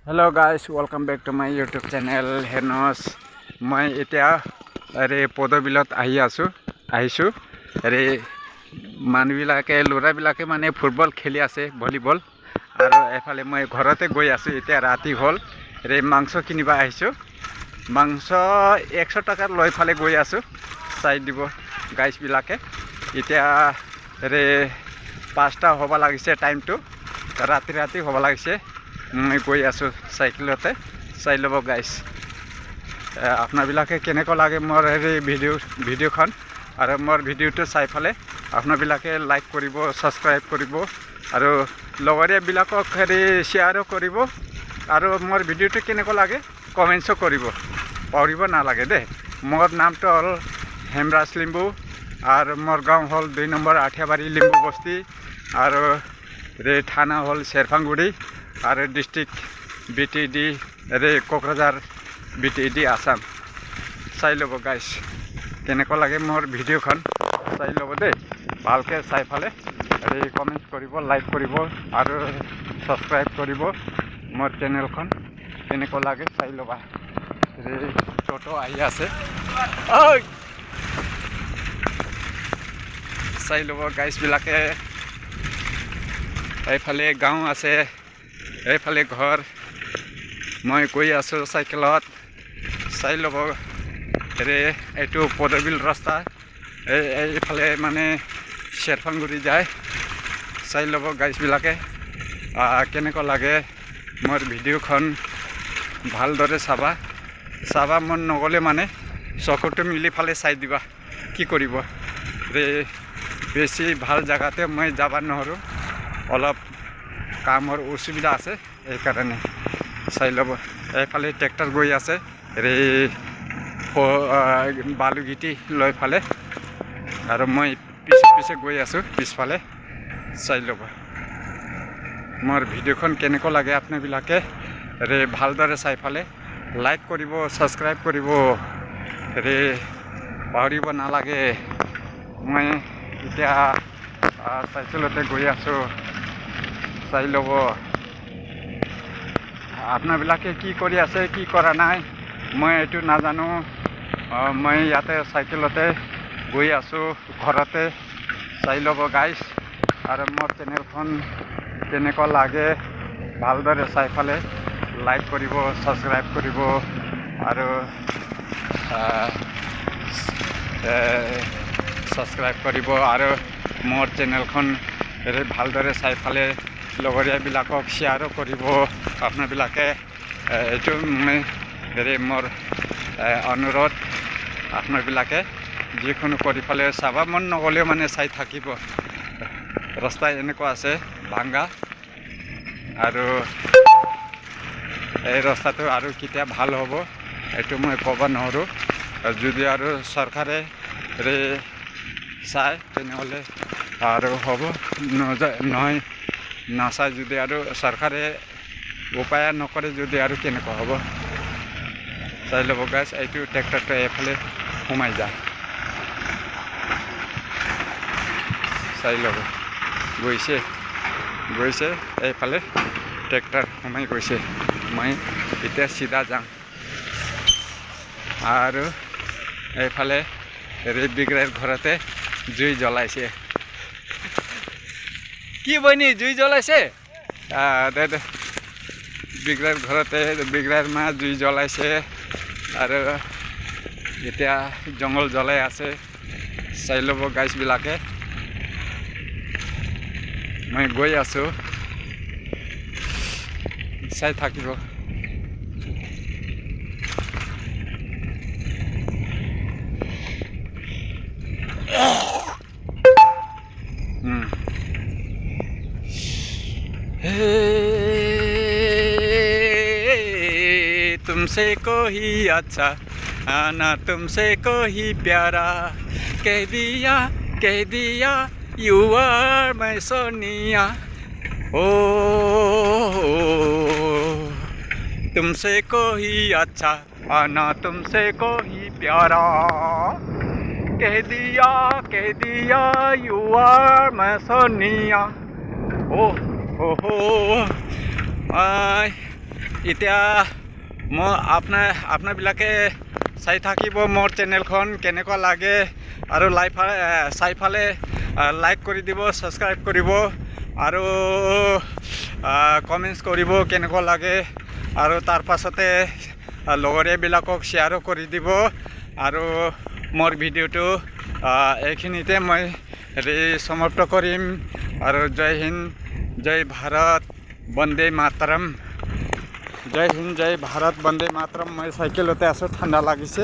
Hello guys, welcome back to my YouTube channel. Henos, মই এতিয়া পদবিলত আহিছো মানুহবিলাকে ল'ৰাবিলাকে মানে ফুটবল খেলি আছে ভলিবল আৰু এফালে মই ঘৰতে গৈ আছো এতিয়া ৰাতি হ'ল মাংস কিনিবা আহিছো মাংস 100 টাকা লৈ ফালে গৈ আছো চাই দিব গাইস বিলাকে এতিয়া 5টা হ'ব লাগিছে টাইমটো ৰাতি হ'ব লাগিছে মই গৈ আছো সাইকেলতে চাই লব গাইস আপোনাবিলাকে কেনেকৈ লাগে মোৰ ভিডিওখন আৰু মোৰ ভিডিওটো চাই ফালে আপোনাবিলাকে লাইক কৰিব সাবস্ক্ৰাইব কৰিব আৰু লগৰীয়াবিলাকক শ্বেয়াৰো কৰিব আৰু মোৰ ভিডিওটো কেনেকৈ লাগে কমেন্টছ কৰিব পাহৰিব নালাগে দে মোৰ নামটো হ'ল হেমৰাজ লিম্বু আৰু মোৰ গাঁও হ'ল 2 নম্বৰ আঠিয়াবাৰী লিম্বু বস্তি আৰু থানা হ'ল শেৰফাংগুৰি আৰু district BTD Kokrajhar BTD Assam চাই লব গাইস কেনেকৈ লাগে মোৰ ভিডিওখন চাই লব দে ভালকে চাই ফালে কমেন্ট কৰিব লাইক কৰিব আৰু সাবস্ক্ৰাইব কৰিব মোৰ চেনেলখন কেনেকৈ লাগে চাই লবা টোটো আহি আছে ঐ চাই লব গাইস বিলাকে এইফালে গাঁও আছে এইফালে ঘৰ মই গৈ আছো সাইকেলত চাই লব এইটো পদবিল ৰাস্তা এইফালে মানে শেৰফাংগুৰি যায় চাই লব গাইস বিলাকে কেনেকৈ লাগে মোৰ ভিডিওখন ভালদৰে চাবা মন নগলে মানে চকুটো মিলি ফালে চাই দিবা কি কৰিব বেছি ভাল জায়গাতে মই যাব নোৱাৰো অলপ কামৰ অসুবিধা আছে এই কাৰণে চাই লব এইফালে ট্ৰেক্টৰ গৈ আছে বালুগিটি লৈ ফালে আৰু মই পিছে গৈ আছো পিছফালে চাই লব মোৰ ভিডিওখন কেনেকৈ লাগে আপোনাবিলাকে ভালদৰে চাই ফালে লাইক কৰিব সাবস্ক্ৰাইব কৰিব পাহৰিব নালাগে মই এতিয়া সাইকেলতে গৈ আছো চাই লব আপোনাবিলাকে কি কৰি আছে কি কৰা নাই মই এইটো নাজানো মই ইয়াতে সাইকেলতে গৈ আছো ঘৰতে চাই লব গাইস আৰু মোৰ চেনেলখন কেনেকৈ লাগে ভালদৰে চাই ফালে লাইক কৰিব সাবস্ক্ৰাইব কৰিব আৰু সাবস্ক্ৰাইব কৰিব আৰু মোৰ চেনেলখন ভালদৰে চাই ফালে লগৰীয়াবিলাকক শ্বেয়াৰো কৰিব আপোনাবিলাকে এইটো মোৰ অনুৰোধ আপোনাবিলাকে যিকোনো কৰি ফালে চাব মন নগলেও মানে চাই থাকিব ৰাস্তা এনেকুৱা আছে ভাঙা আৰু এই ৰাস্তাটো আৰু কেতিয়া ভাল হ'ব এইটো মই ক'ব নোৱাৰো যদি আৰু চৰকাৰে চাই তেনেহ'লে আৰু হ'ব নহয় নাচাই যদি আৰু চৰকাৰে উপায় নকৰে যদি আৰু কেনেকুৱা হ'ব চাই ল'ব গাইছ এইটো ট্ৰেক্টৰটো এইফালে সোমাই যায় চাই ল'ব গৈছে এইফালে ট্ৰেক্টৰ সোমাই গৈছে মই এতিয়া চিধা যাম আৰু এইফালে বিগ্ৰাইৰ ঘৰতে জুই জ্বলাইছে কি বনি জুই জ্বলাইছে বিগ্ৰাইৰ ঘৰতে বিগ্ৰাইৰ মা জুই জ্বলাইছে আৰু এতিয়া জংঘল জ্বলাই আছে চাই ল'ব গাইছবিলাকে মই গৈ আছো চাই থাকিব तुमसे कोई अच्छा आना तुमसे कोई प्यारा कह दिया यू आर माय सोनिया ओ तुमसे कोई अच्छा आना तुमसे कोई प्यारा कह दिया यू आर माय सोनिया ओ हो माय এতিয়া মই আপোনাবিলাকে চাই থাকিব মোৰ চেনেলখন কেনেকুৱা লাগে আৰু চাই ফালে লাইক কৰি দিব, ছাবস্ক্ৰাইব কৰিব আৰু কমেণ্টছ কৰিব কেনেকুৱা লাগে আৰু তাৰ পাছতে লগৰীয়াবিলাকক শ্বেয়াৰো কৰি দিব আৰু মোৰ ভিডিঅ'টো এইখিনিতে মই সমাপ্ত কৰিম আৰু জয় হিন্দ, জয় ভাৰত, বন্দে মাতৰম। জয় হিন্দ, জয় ভাৰত, বন্দে মাতৰম। মই চাইকেলতে আছোঁ, ঠাণ্ডা লাগিছে।